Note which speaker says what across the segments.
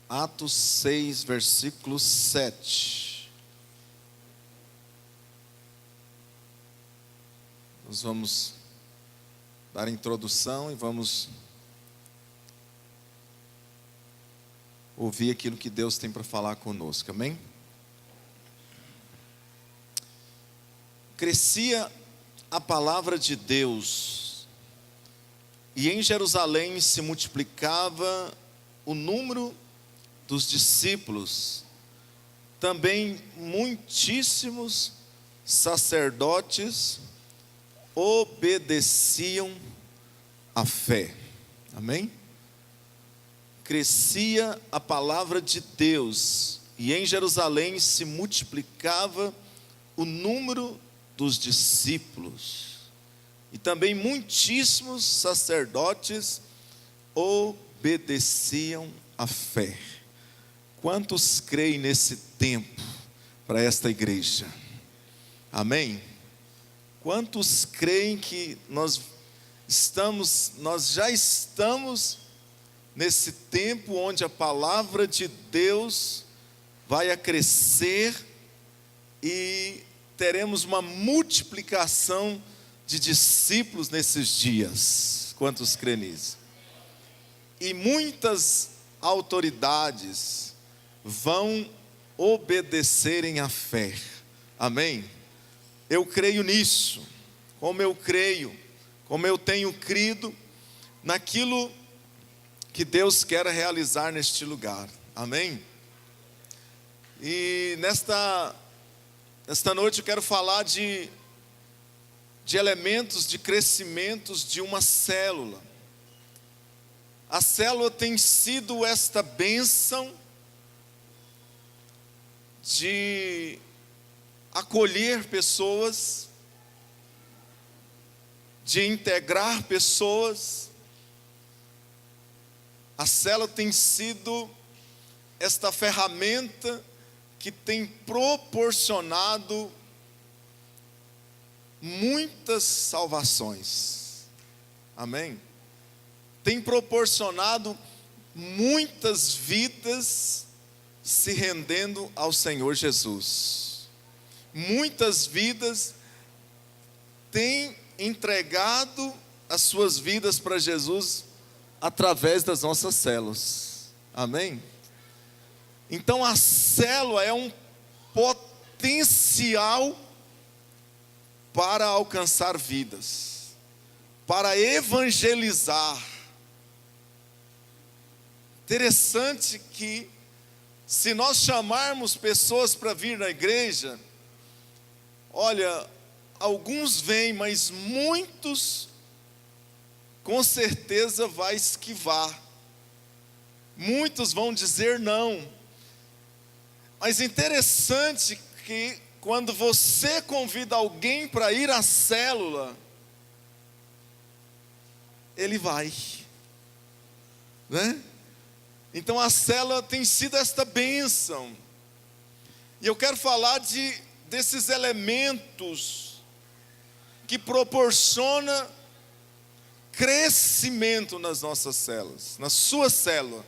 Speaker 1: Atos 6, versículo 7. Nós vamos dar a introdução e vamos ouvir aquilo que Deus tem para falar conosco, amém? Crescia a palavra de Deus, e em Jerusalém se multiplicava o número dos discípulos. Também muitíssimos sacerdotes obedeciam à fé. Amém? Crescia a palavra de Deus, e em Jerusalém se multiplicava o número dos discípulos. E também muitíssimos sacerdotes obedeciam à fé. Quantos creem nesse tempo para esta igreja? Amém? Quantos creem que nós já estamos nesse tempo onde a palavra de Deus vai a crescer e teremos uma multiplicação de discípulos nesses dias? Quantos creem nisso? E muitas autoridades vão obedecerem à fé. Amém? Eu creio nisso, como eu tenho crido naquilo que Deus quer realizar neste lugar. Amém? E nesta noite eu quero falar de elementos de crescimentos de uma célula. A célula tem sido esta bênção de acolher pessoas, de integrar pessoas. A célula tem sido esta ferramenta que tem proporcionado muitas salvações. Amém? Tem proporcionado muitas vidas se rendendo ao Senhor Jesus. Muitas vidas têm entregado as suas vidas para Jesus através das nossas células. Amém? Então a célula é um potencial para alcançar vidas, para evangelizar. Interessante que, se nós chamarmos pessoas para vir na igreja, olha, alguns vêm, mas muitos com certeza vai esquivar. Muitos vão dizer não. Mas interessante que quando você convida alguém para ir à célula, ele vai, né? Então a célula tem sido esta bênção. E eu quero falar desses elementos que proporciona crescimento nas nossas células, na sua célula.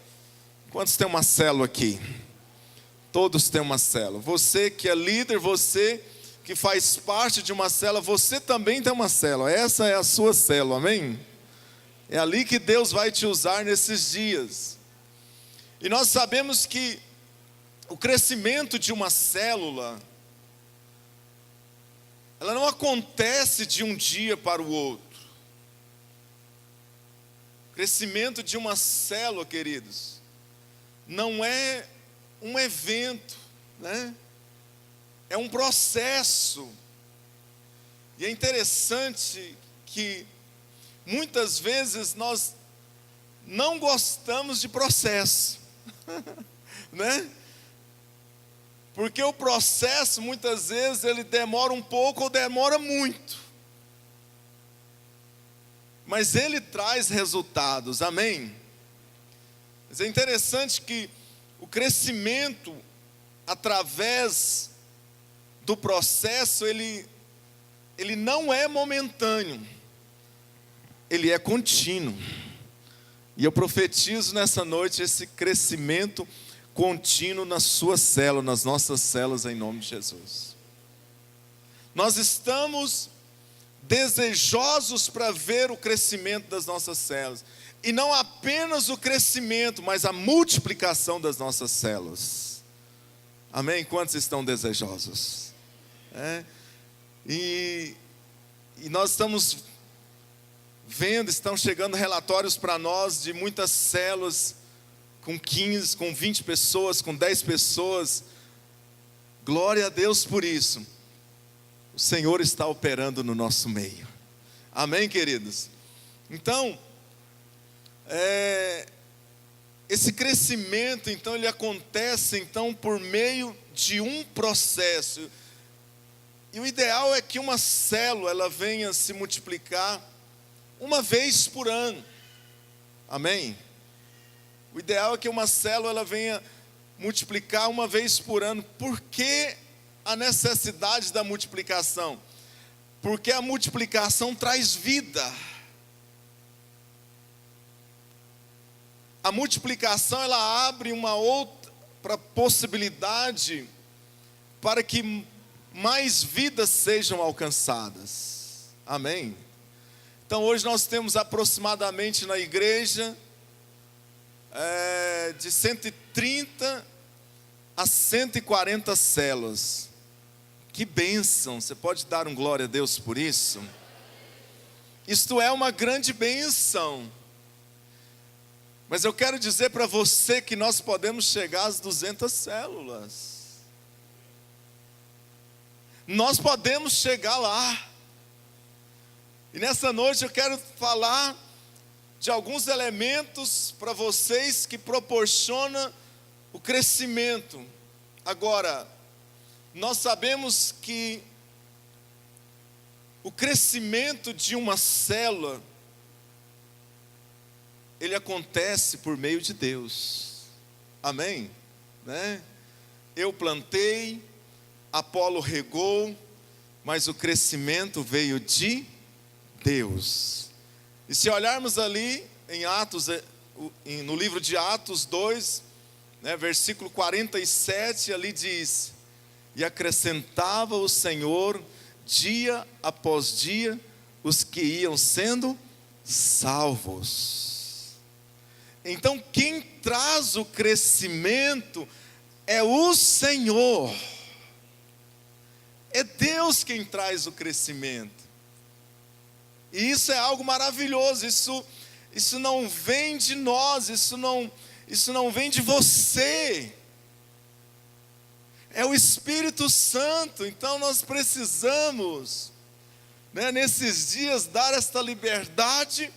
Speaker 1: Quantos tem uma célula aqui? Todos têm uma célula. Você que é líder, você que faz parte de uma célula, você também tem uma célula. Essa é a sua célula, amém? É ali que Deus vai te usar nesses dias. E nós sabemos que o crescimento de uma célula, ela não acontece de um dia para o outro. O crescimento de uma célula, queridos, não é um evento, né? É um processo. E é interessante que muitas vezes nós não gostamos de processo, né? Porque o processo muitas vezes ele demora um pouco ou demora muito, mas ele traz resultados, amém? Mas é interessante que o crescimento através do processo, ele não é momentâneo, ele é contínuo. E eu profetizo nessa noite esse crescimento contínuo na sua célula, nas nossas células, em nome de Jesus. Nós estamos desejosos para ver o crescimento das nossas células. E não apenas o crescimento, mas a multiplicação das nossas células. Amém? Quantos estão desejosos? E nós estamos vendo, estão chegando relatórios para nós de muitas células com 15, com 20 pessoas, com 10 pessoas. Glória a Deus por isso. O Senhor está operando no nosso meio. Amém, queridos? Então, esse crescimento, então, ele acontece, então, por meio de um processo. E o ideal é que uma célula, ela venha se multiplicar uma vez por ano. Amém? O ideal é que uma célula, ela venha multiplicar uma vez por ano. Por que a necessidade da multiplicação? Porque a multiplicação traz vida. A multiplicação, ela abre uma outra possibilidade para que mais vidas sejam alcançadas. Amém? Então hoje nós temos aproximadamente na igreja de 130 a 140 células. Que bênção! Você pode dar um glória a Deus por isso? Isto é uma grande bênção. Mas eu quero dizer para você que nós podemos chegar às 200 células. Nós podemos chegar lá. E nessa noite eu quero falar de alguns elementos para vocês que proporcionam o crescimento. Agora, nós sabemos que o crescimento de uma célula, ele acontece por meio de Deus. Amém? Né? Eu plantei, Apolo regou, mas o crescimento veio de Deus. E se olharmos ali em Atos, no livro de Atos 2, versículo 47, ali diz: e acrescentava o Senhor dia após dia os que iam sendo salvos. Então quem traz o crescimento é o Senhor. É Deus quem traz o crescimento. E isso é algo maravilhoso. Isso não vem de nós, isso não vem de você. É o Espírito Santo. Então nós precisamos, nesses dias, dar esta liberdade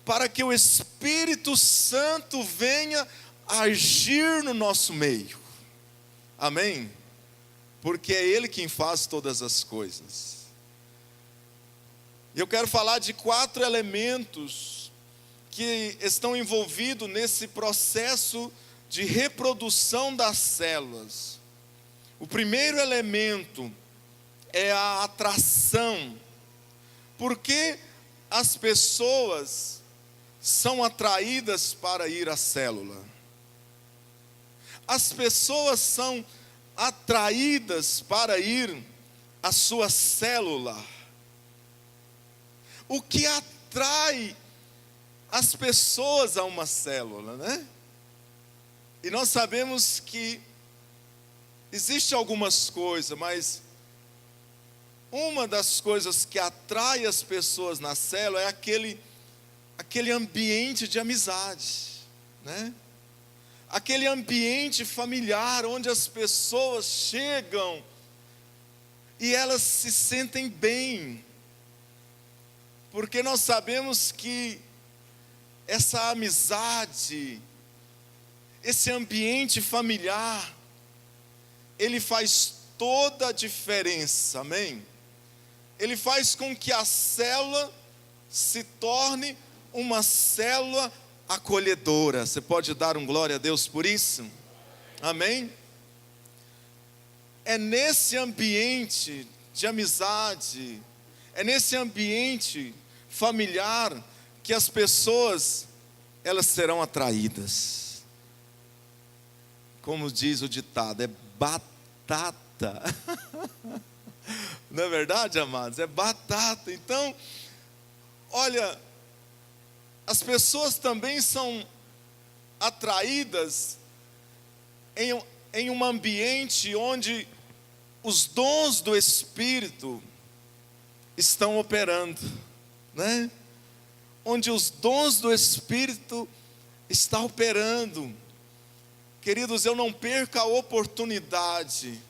Speaker 1: para que o Espírito Santo venha agir no nosso meio. Amém? Porque é Ele quem faz todas as coisas. Eu quero falar de 4 elementos que estão envolvidos nesse processo de reprodução das células. O primeiro elemento é a atração. Por que as pessoas são atraídas para ir à célula? As pessoas são atraídas para ir à sua célula. O que atrai as pessoas a uma célula, né? E nós sabemos que existe algumas coisas, mas uma das coisas que atrai as pessoas na célula é aquele ambiente de amizade, né? Aquele ambiente familiar onde as pessoas chegam e elas se sentem bem. Porque nós sabemos que essa amizade, esse ambiente familiar, ele faz toda a diferença, amém? Ele faz com que a célula se torne uma célula acolhedora. Você pode dar um glória a Deus por isso? Amém? É nesse ambiente de amizade, é nesse ambiente familiar que as pessoas, elas serão atraídas. como diz o ditado, é batata. Não é verdade, amados? É batata. Então, olha, as pessoas também são atraídas em um ambiente onde os dons do Espírito estão operando, né? Onde os dons do Espírito estão operando. Queridos, eu não perco a oportunidade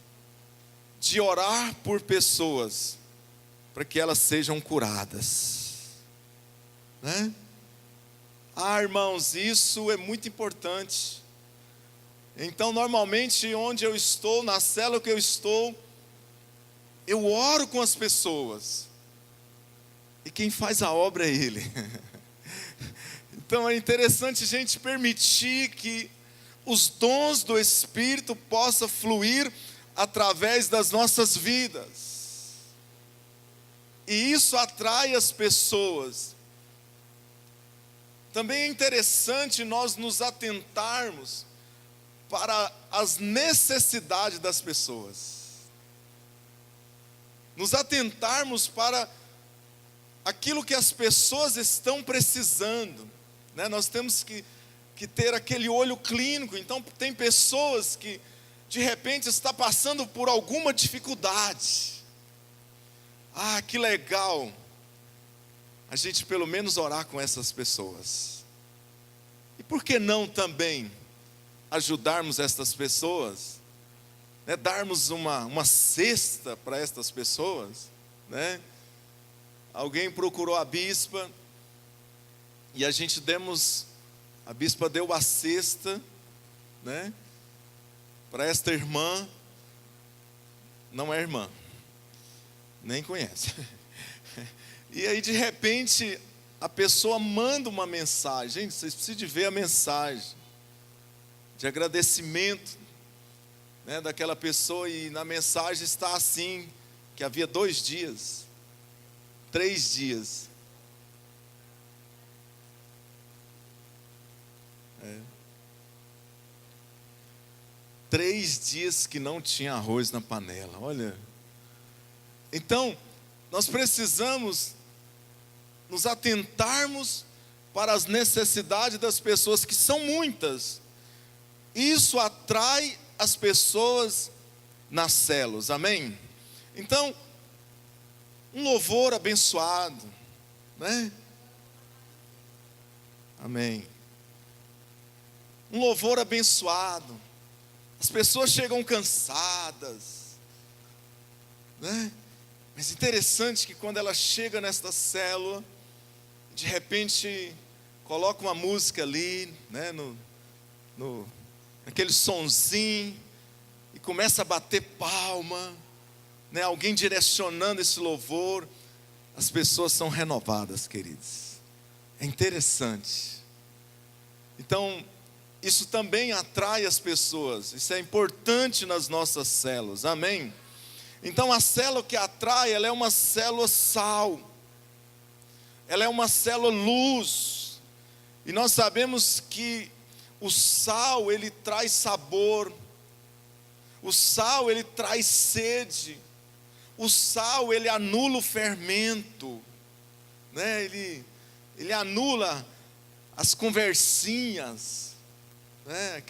Speaker 1: de orar por pessoas, para que elas sejam curadas, né? Irmãos, isso é muito importante. Então, normalmente, onde eu estou, na célula que eu estou, eu oro com as pessoas, e quem faz a obra é Ele. Então, é interessante a gente permitir que os dons do Espírito possam fluir através das nossas vidas, e isso atrai as pessoas. Também é interessante nós nos atentarmos para as necessidades das pessoas, nos atentarmos para aquilo que as pessoas estão precisando, né? Nós temos que ter aquele olho clínico. Então tem pessoas que de repente está passando por alguma dificuldade. Que legal a gente pelo menos orar com essas pessoas. E por que não também ajudarmos estas pessoas, né? Darmos uma cesta para estas pessoas, né? Alguém procurou a bispa e a bispa deu a cesta, né, para esta irmã. Não é irmã, nem conhece. E aí de repente a pessoa manda uma mensagem. Gente, vocês precisam de ver a mensagem de agradecimento, né, daquela pessoa. E na mensagem está assim, que havia 2 dias, 3 dias, 3 dias que não tinha arroz na panela. Olha, então nós precisamos nos atentarmos para as necessidades das pessoas, que são muitas. Isso atrai as pessoas nas células, amém? Então, um louvor abençoado, né? Amém. Um louvor abençoado. As pessoas chegam cansadas, né? Mas interessante que quando ela chega nesta célula, de repente coloca uma música ali, né, naquele sonzinho, e começa a bater palma, né, alguém direcionando esse louvor. As pessoas são renovadas, queridos. É interessante. Então, isso também atrai as pessoas. Isso é importante nas nossas células, amém? Então a célula que atrai, ela é uma célula sal, ela é uma célula luz. E nós sabemos que o sal, ele traz sabor, o sal, ele traz sede, o sal, ele anula o fermento, né? Ele anula as conversinhas, né?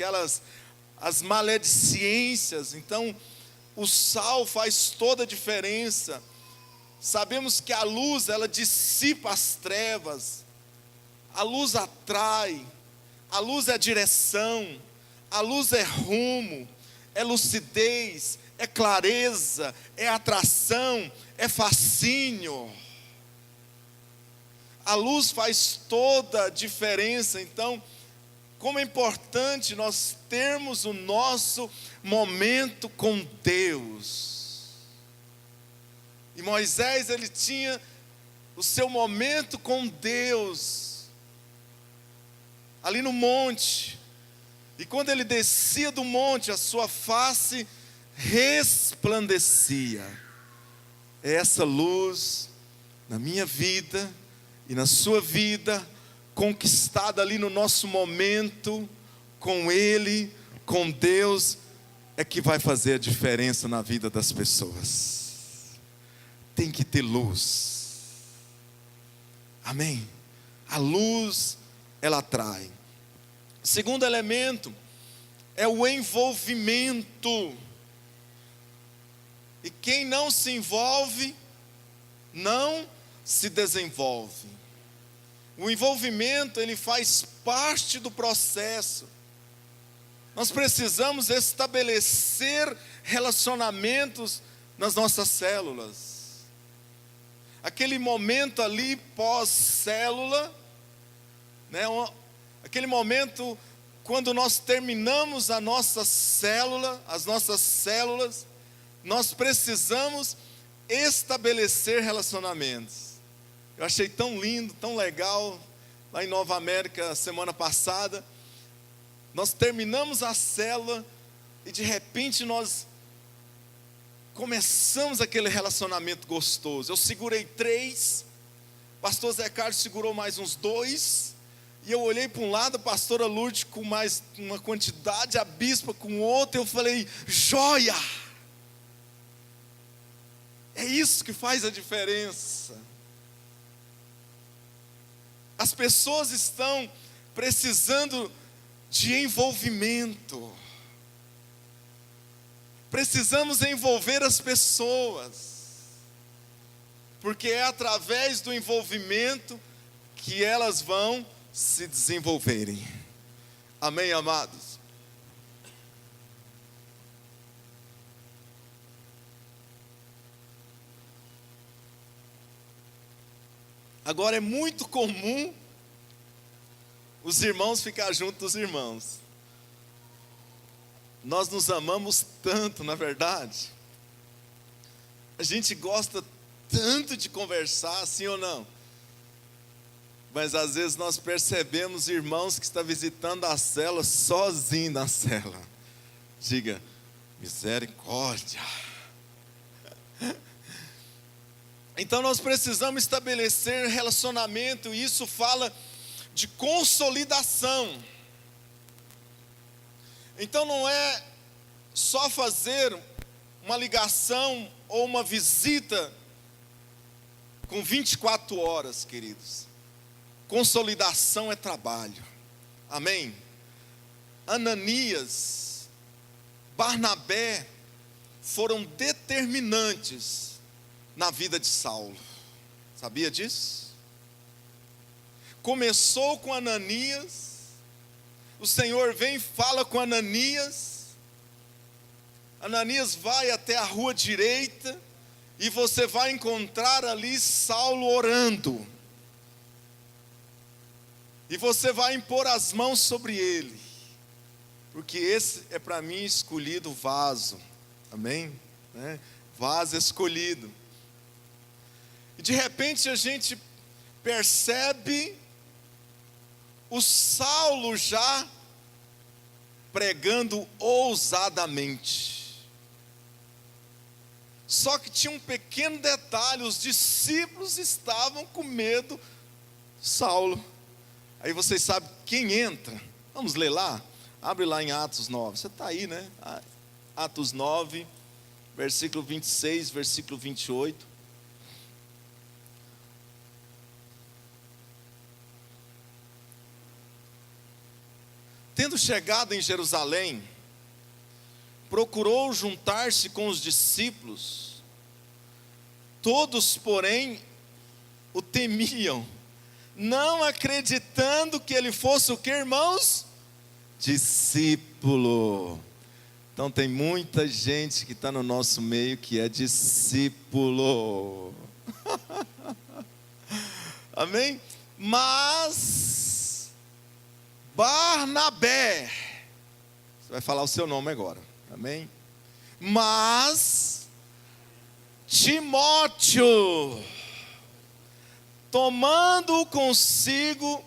Speaker 1: As maledicências. Então o sal faz toda a diferença. Sabemos que a luz, ela dissipa as trevas, a luz atrai, a luz é direção, a luz é rumo, é lucidez, é clareza, é atração, é fascínio. A luz faz toda a diferença. Então, como é importante nós termos o nosso momento com Deus. E Moisés, ele tinha o seu momento com Deus, ali no monte. E quando ele descia do monte, a sua face resplandecia. É essa luz na minha vida e na sua vida, conquistada ali no nosso momento com Ele, com Deus é que vai fazer a diferença na vida das pessoas. Tem que ter luz. Amém? A luz, ela atrai. Segundo elemento é o envolvimento. E quem não se envolve, não se desenvolve. O envolvimento, ele faz parte do processo. Nós precisamos estabelecer relacionamentos nas nossas células. Aquele momento ali pós-célula, né? Aquele momento quando nós terminamos a nossa célula, as nossas células, nós precisamos estabelecer relacionamentos. Eu achei tão lindo, tão legal, lá em Nova América, semana passada, nós terminamos a célula e de repente nós começamos aquele relacionamento gostoso. Eu segurei 3, pastor Zé Carlos segurou mais uns 2, e eu olhei para um lado, a pastora Lourdes com mais uma quantidade, a bispa com outra, eu falei, joia! É isso que faz a diferença. As pessoas estão precisando de envolvimento. Precisamos envolver as pessoas, porque é através do envolvimento que elas vão se desenvolverem. Amém, amados? Agora é muito comum os irmãos ficar junto dos irmãos. Nós nos amamos tanto, na verdade. A gente gosta tanto de conversar, sim ou não? Mas às vezes nós percebemos irmãos que estão visitando a célula sozinho na célula. Diga, misericórdia. Então nós precisamos estabelecer relacionamento, e isso fala de consolidação. Então não é só fazer uma ligação ou uma visita com 24 horas, queridos. Consolidação é trabalho. Amém? Ananias, Barnabé foram determinantes na vida de Saulo. Sabia disso? Começou com Ananias. O Senhor vem e fala com Ananias. Ananias vai até a rua direita e você vai encontrar ali Saulo orando. E você vai impor as mãos sobre ele, porque esse é para mim escolhido vaso. Amém? Vaso escolhido. E de repente a gente percebe o Saulo já pregando ousadamente. Só que tinha um pequeno detalhe: os discípulos estavam com medo de Saulo. Aí vocês sabem quem entra? Vamos ler lá? Abre lá em Atos 9. Você está aí, né? Atos 9, versículo 26, versículo 28. Tendo chegado em Jerusalém, procurou juntar-se com os discípulos. Todos, porém, o temiam, não acreditando que ele fosse o que, irmãos? Discípulo. Então tem muita gente que está no nosso meio que é discípulo. Amém? Mas Barnabé, você vai falar o seu nome agora, amém? Mas Timóteo, tomando-o consigo,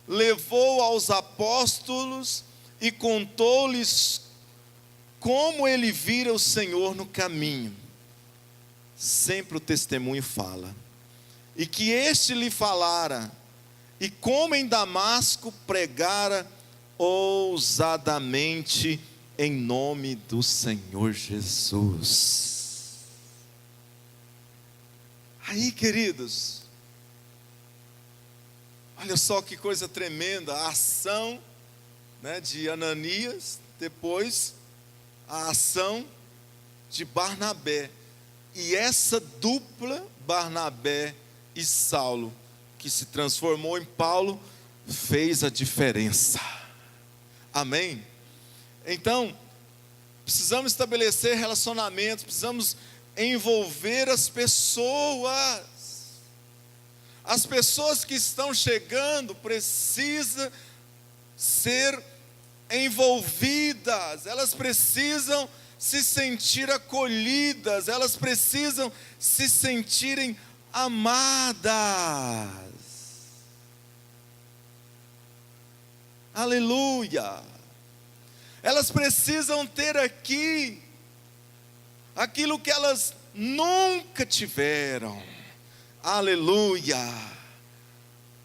Speaker 1: levou aos apóstolos e contou-lhes como ele vira o Senhor no caminho. Sempre o testemunho fala. E que este lhe falara, e como em Damasco pregara ousadamente em nome do Senhor Jesus. Aí, queridos, olha só que coisa tremenda, a ação, né, de Ananias, depois a ação de Barnabé. E essa dupla, Barnabé e Saulo, que se transformou em Paulo, fez a diferença. Amém? Então, precisamos estabelecer relacionamentos, precisamos envolver as pessoas. As pessoas que estão chegando precisam ser envolvidas, elas precisam se sentir acolhidas, elas precisam se sentirem amadas. Aleluia! Elas precisam ter aqui aquilo que elas nunca tiveram. Aleluia!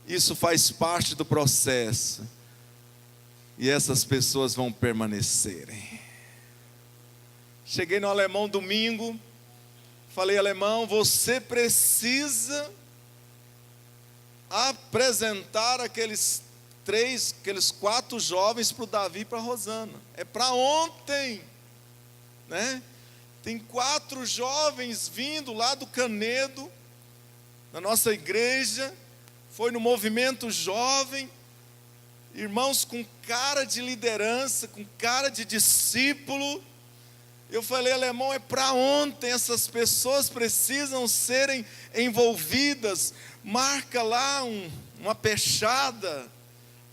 Speaker 1: Isso faz parte do processo. E essas pessoas vão permanecerem. Cheguei no alemão domingo, falei: alemão, você precisa apresentar aqueles 4 jovens para o Davi e para a Rosana. É para ontem, né? Tem 4 jovens vindo lá do Canedo, na nossa igreja, foi no movimento jovem, irmãos com cara de liderança, com cara de discípulo. Eu falei: alemão, é para ontem, essas pessoas precisam serem envolvidas. Marca lá uma pechada,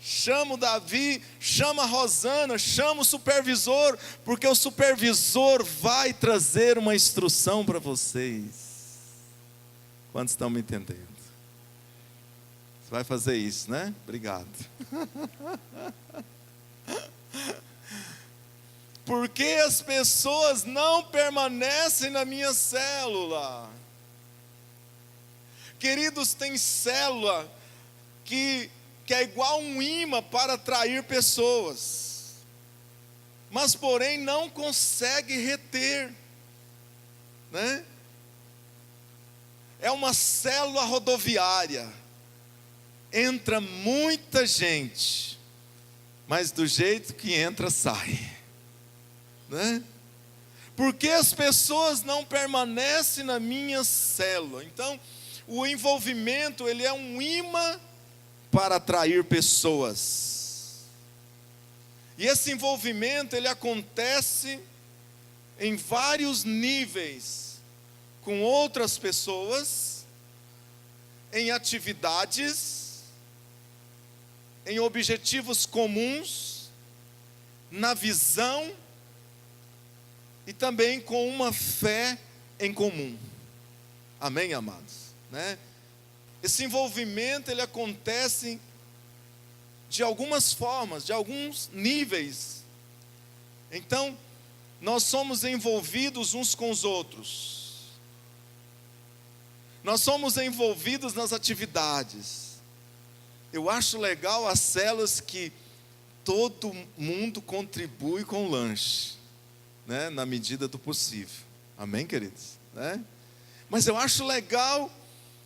Speaker 1: chama o Davi, chama a Rosana, chama o supervisor, porque o supervisor vai trazer uma instrução para vocês. Quantos estão me entendendo? Você vai fazer isso, né? Obrigado. Porque as pessoas não permanecem na minha célula. Queridos, tem célula que é igual um imã para atrair pessoas, mas porém não consegue reter, né? É uma célula rodoviária, entra muita gente, mas do jeito que entra, sai, né? Porque as pessoas não permanecem na minha célula. Então, o envolvimento, ele é um imã para atrair pessoas. E esse envolvimento, ele acontece em vários níveis, com outras pessoas, em atividades, em objetivos comuns, na visão e também com uma fé em comum. Amém, amados? Né? Esse envolvimento, ele acontece de algumas formas, de alguns níveis. Então, nós somos envolvidos uns com os outros. Nós somos envolvidos nas atividades. Eu acho legal as células que todo mundo contribui com o lanche, né? Na medida do possível. Amém, queridos? Né? Mas eu acho legal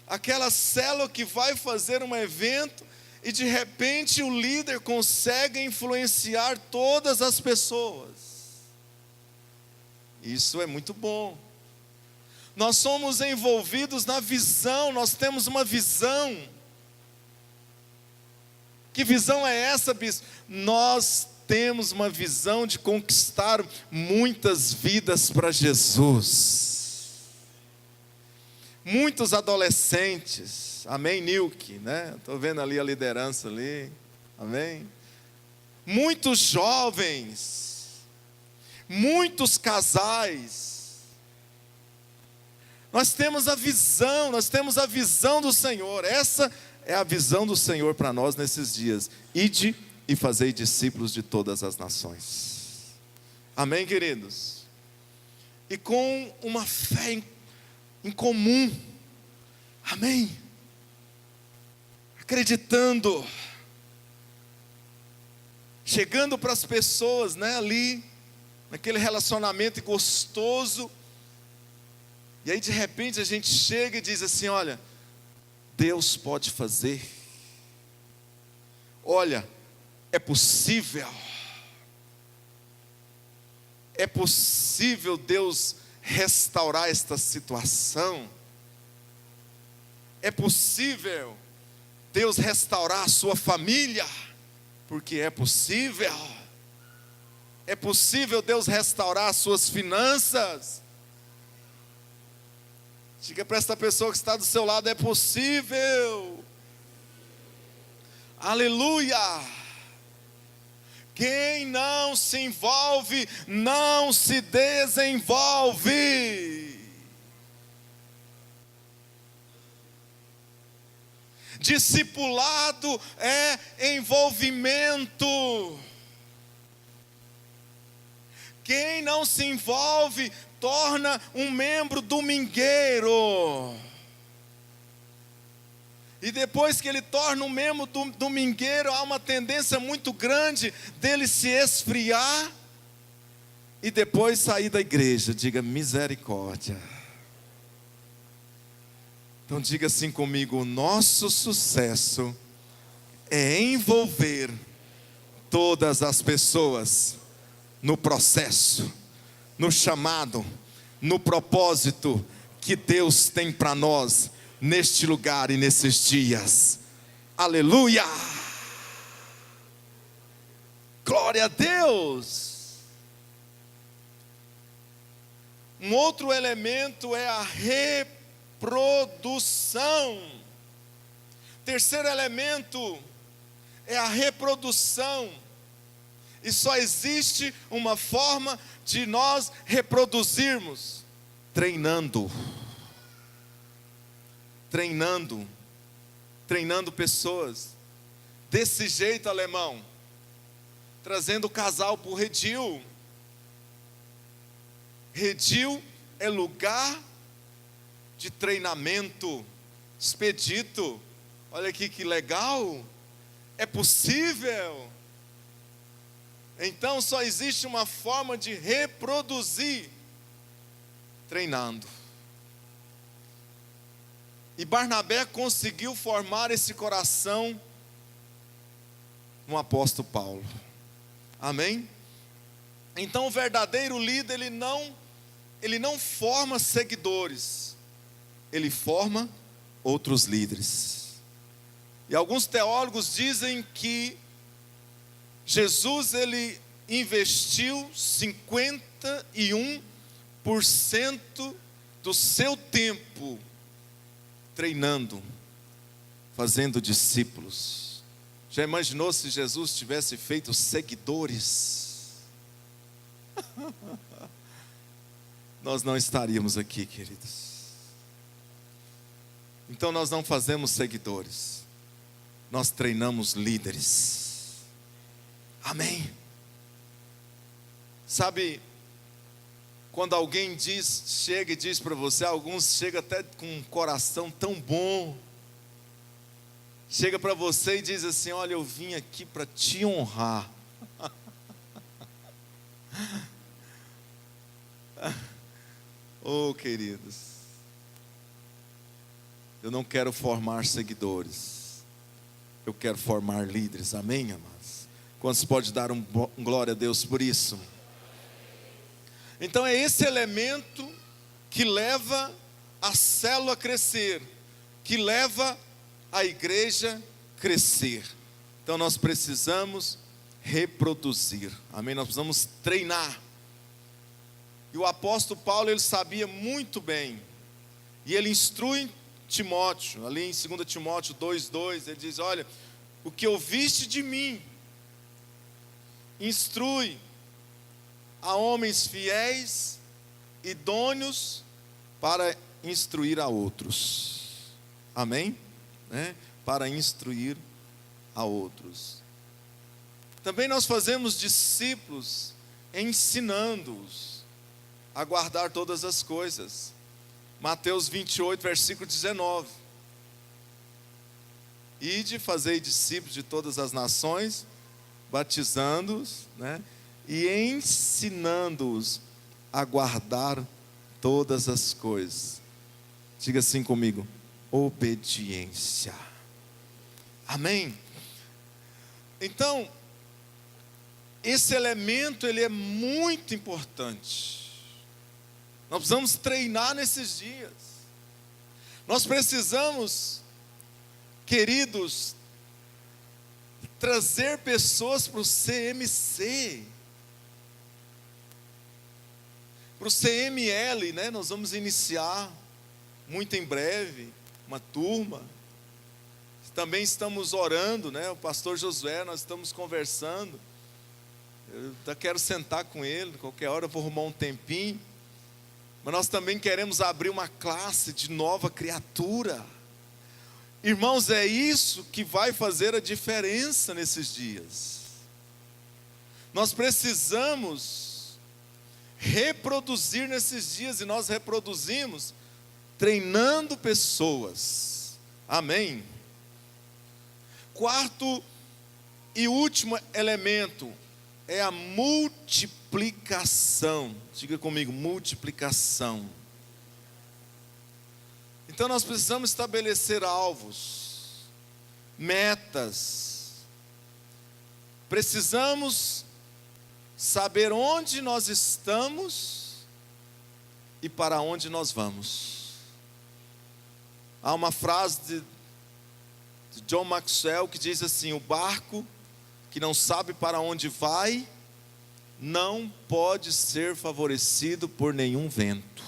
Speaker 1: aquela célula que vai fazer um evento e de repente o líder consegue influenciar todas as pessoas. Isso é muito bom. Nós somos envolvidos na visão, nós temos uma visão. Que visão é essa, bispo? Nós temos uma visão de conquistar muitas vidas para Jesus. Muitos adolescentes, amém, Nilke, né? Estou vendo ali a liderança ali, amém? Muitos jovens, muitos casais. Nós temos a visão do Senhor. Essa é a visão do Senhor para nós nesses dias. Ide e fazei discípulos de todas as nações. Amém, queridos? E com uma fé em comum, amém? Acreditando, chegando para as pessoas, né, ali, naquele relacionamento gostoso. E aí de repente a gente chega e diz assim: olha, Deus pode fazer. Olha, é possível. É possível Deus restaurar esta situação. É possível Deus restaurar a sua família, porque é possível. É possível Deus restaurar as suas finanças. Diga para esta pessoa que está do seu lado: é possível. Aleluia. Quem não se envolve, não se desenvolve. Discipulado é envolvimento. Quem não se envolve, torna um membro domingueiro. E depois que ele torna um membro domingueiro, há uma tendência muito grande dele se esfriar e depois sair da igreja. Diga: misericórdia. Então diga assim comigo: o nosso sucesso é envolver todas as pessoas no processo, no chamado, no propósito que Deus tem para nós neste lugar e nesses dias. Aleluia! Glória a Deus! Um outro elemento é a reprodução. Terceiro elemento é a reprodução. E só existe uma forma de nós reproduzirmos: treinando pessoas. Desse jeito, alemão, trazendo o casal para o redil. Redil é lugar de treinamento, expedito. Olha aqui que legal. É possível. Então só existe uma forma de reproduzir: treinando. E Barnabé conseguiu formar esse coração no apóstolo Paulo. Amém? Então o verdadeiro líder, ele não forma seguidores, ele forma outros líderes. E alguns teólogos dizem que Jesus, ele investiu 51% do seu tempo treinando, fazendo discípulos. Já imaginou se Jesus tivesse feito seguidores? Nós não estaríamos aqui, queridos. Então nós não fazemos seguidores, nós treinamos líderes. Amém? Sabe, quando alguém chega e diz para você, alguns chegam até com um coração tão bom, chega para você e diz assim: olha, eu vim aqui para te honrar. Oh, queridos, eu não quero formar seguidores, eu quero formar líderes. Amém, amados? Quantos pode dar um glória a Deus por isso? Então é esse elemento que leva a célula a crescer, que leva a igreja a crescer. Então nós precisamos reproduzir, amém? Nós precisamos treinar. E o apóstolo Paulo, ele sabia muito bem, e ele instrui Timóteo, ali em 2 Timóteo 2:2, ele diz: olha, o que ouviste de mim, instrui a homens fiéis, idôneos, para instruir a outros. Amém? Para instruir a outros. Também nós fazemos discípulos, ensinando-os a guardar todas as coisas. Mateus 28, versículo 19. Ide, fazei discípulos de todas as nações, batizando-os, né? E ensinando-os a guardar todas as coisas. Diga assim comigo: obediência. Amém? Então, esse elemento, ele é muito importante. Nós precisamos treinar nesses dias. Nós precisamos, queridos, trazer pessoas para o CMC, para o CML, né? Nós vamos iniciar muito em breve uma turma. Também estamos orando, né? O pastor Josué, nós estamos conversando. Eu até quero sentar com ele, qualquer hora eu vou arrumar um tempinho. Mas nós também queremos abrir uma classe de nova criatura. Irmãos, é isso que vai fazer a diferença nesses dias. Nós precisamos reproduzir nesses dias, e nós reproduzimos treinando pessoas. Amém? Quarto e último elemento é a multiplicação. Diga comigo: multiplicação. Então nós precisamos estabelecer alvos, metas. Precisamos saber onde nós estamos e para onde nós vamos. Há uma frase de John Maxwell que diz assim: o barco que não sabe para onde vai não pode ser favorecido por nenhum vento.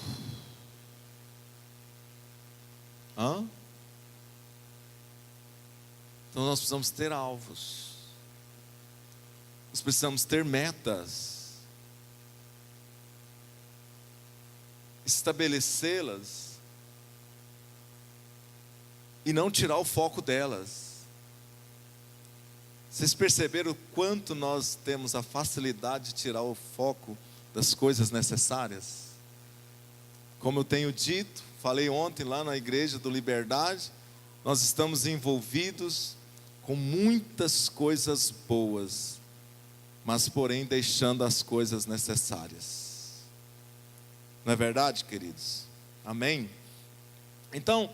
Speaker 1: Então nós precisamos ter alvos, nós precisamos ter metas, estabelecê-las e não tirar o foco delas. Vocês perceberam o quanto nós temos a facilidade de tirar o foco das coisas necessárias? Como eu tenho dito, falei ontem lá na igreja do Liberdade, nós estamos envolvidos com muitas coisas boas, mas porém deixando as coisas necessárias. Não é verdade, queridos? Amém? Então,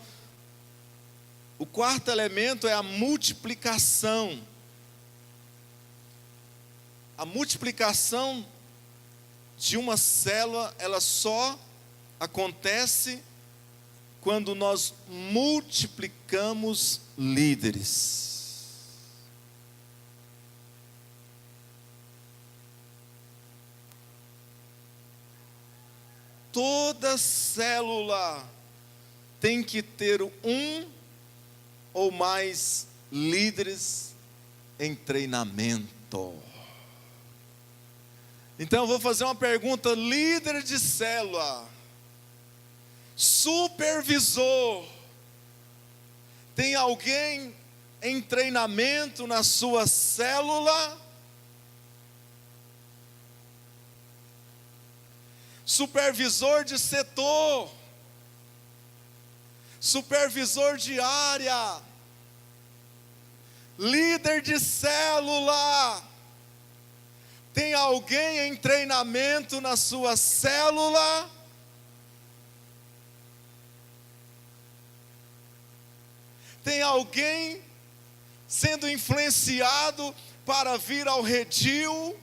Speaker 1: o quarto elemento é a multiplicação. A multiplicação de uma célula, ela só acontece quando nós multiplicamos líderes. Toda célula tem que ter um ou mais líderes em treinamento. Então eu vou fazer uma pergunta: líder de célula, supervisor, tem alguém em treinamento na sua célula? Supervisor de setor, supervisor de área, líder de célula, tem alguém em treinamento na sua célula? Tem alguém sendo influenciado para vir ao redil?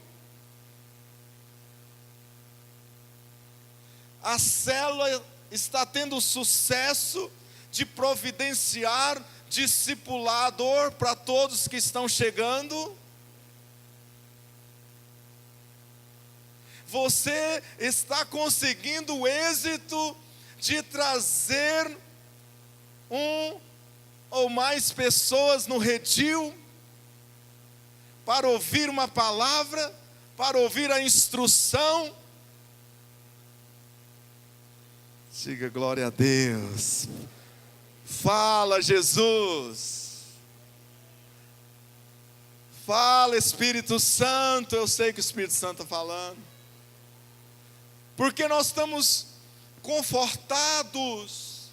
Speaker 1: A célula está tendo sucesso de providenciar discipulador para todos que estão chegando? Você está conseguindo o êxito de trazer um ou mais pessoas no redil para ouvir uma palavra, para ouvir a instrução? Diga glória a Deus. Fala, Jesus. Fala, Espírito Santo. Eu sei que o Espírito Santo está falando. Porque nós estamos confortados.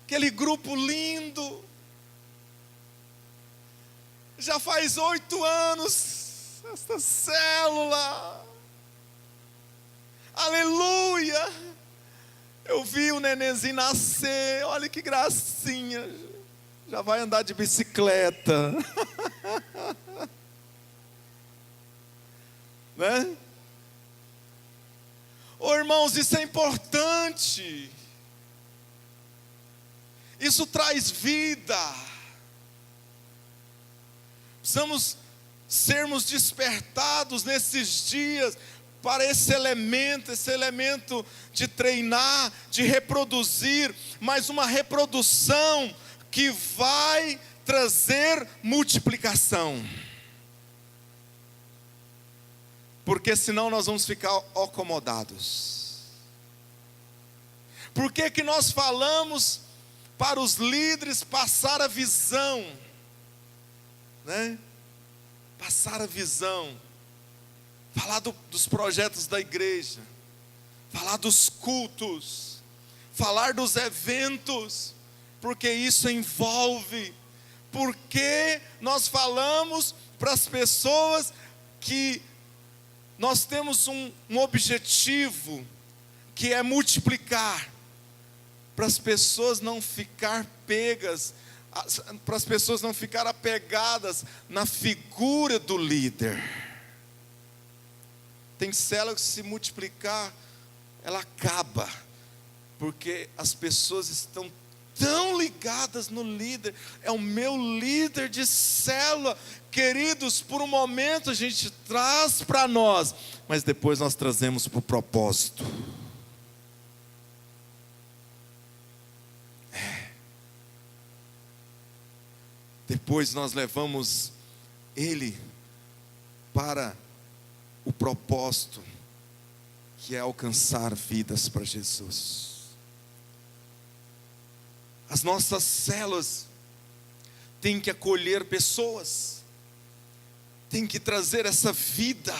Speaker 1: Aquele grupo lindo. Já faz 8 anos esta célula. Aleluia! Eu vi o nenenzinho nascer, olha que gracinha. Já vai andar de bicicleta. Né? Ô irmãos, isso é importante. Isso traz vida. Precisamos sermos despertados nesses dias para esse elemento de treinar, de reproduzir, mas uma reprodução que vai trazer multiplicação. Porque senão nós vamos ficar acomodados. Por que que nós falamos para os líderes passar a visão? Né? Passar a visão. Falar dos projetos da igreja. Falar dos cultos. Falar dos eventos. Porque isso envolve. Porque nós falamos para as pessoas que nós temos um objetivo, que é multiplicar, para as pessoas não ficar pegas, para as pessoas não ficar apegadas na figura do líder. Tem célula que se multiplicar, ela acaba, porque as pessoas estão tão ligadas no líder. É o meu líder de célula. Queridos, por um momento a gente traz para nós, mas depois nós trazemos para o propósito. Depois nós levamos ele para o propósito, que é alcançar vidas para Jesus. As nossas células têm que acolher pessoas, têm que trazer essa vida,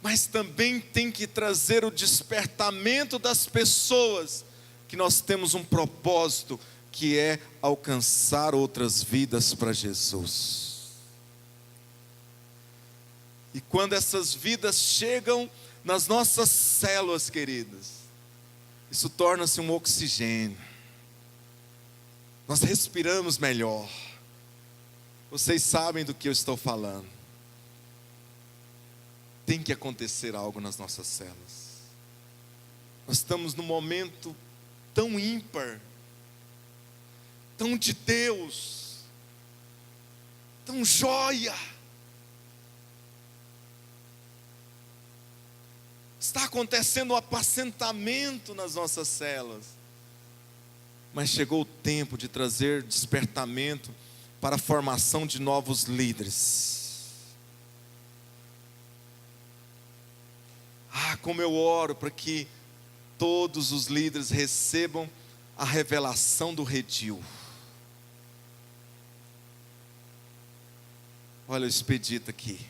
Speaker 1: mas também tem que trazer o despertamento das pessoas, que nós temos um propósito, que é alcançar outras vidas para Jesus. E quando essas vidas chegam nas nossas células, queridas, isso torna-se um oxigênio. Nós respiramos melhor. Vocês sabem do que eu estou falando. Tem que acontecer algo nas nossas células. Nós estamos num momento tão ímpar, tão de Deus, tão joia. Está acontecendo um apacentamento nas nossas células. Mas chegou o tempo de trazer despertamento para a formação de novos líderes. Como eu oro para que todos os líderes recebam a revelação do redil. Olha o Expedito aqui.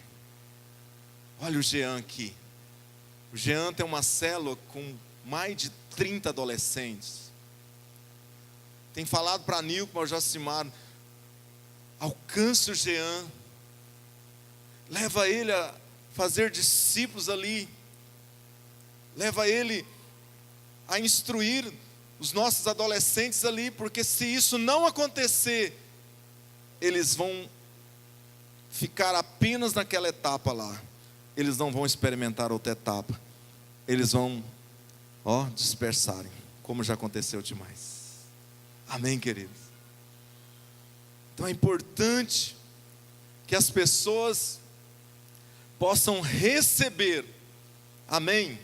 Speaker 1: Olha o Jean aqui. O Jean tem uma célula com mais de 30 adolescentes. Tem falado para a Nilco, para o Jacimar, alcance o Jean, leva ele a fazer discípulos ali, leva ele a instruir os nossos adolescentes ali, porque se isso não acontecer, eles vão ficar apenas naquela etapa lá, eles não vão experimentar outra etapa, eles vão dispersarem, como já aconteceu demais. Amém, queridos? Então é importante que as pessoas possam receber, amém,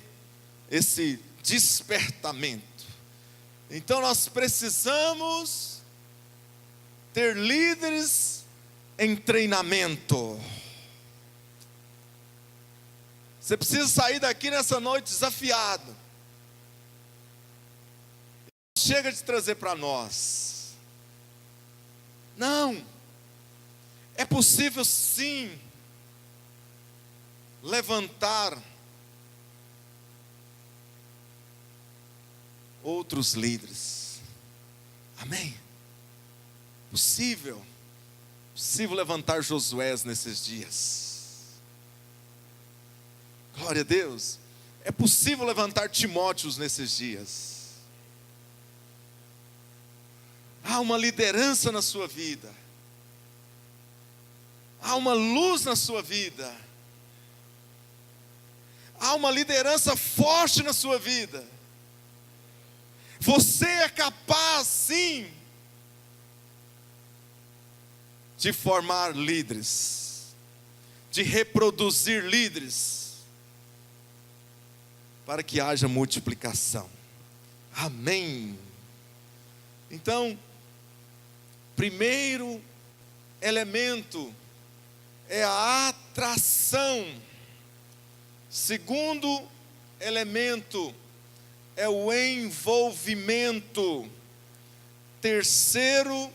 Speaker 1: esse despertamento. Então nós precisamos ter líderes em treinamento. Você precisa sair daqui nessa noite desafiado. Chega de trazer para nós. Não. É possível sim levantar outros líderes. Amém? Possível. Possível levantar Josués nesses dias. Glória a Deus. É possível levantar Timóteos nesses dias. Há uma liderança na sua vida. Há uma luz na sua vida. Há uma liderança forte na sua vida. Você é capaz, sim, de formar líderes, de reproduzir líderes, para que haja multiplicação. Amém. Então, primeiro elemento é a atração. Segundo elemento é o envolvimento. Terceiro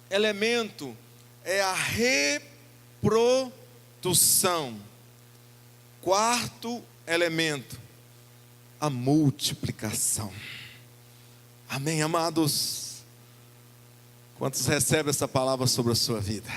Speaker 1: elemento é a reprodução. Quarto elemento, a multiplicação. Amém, amados? Quantos recebem essa palavra sobre a sua vida?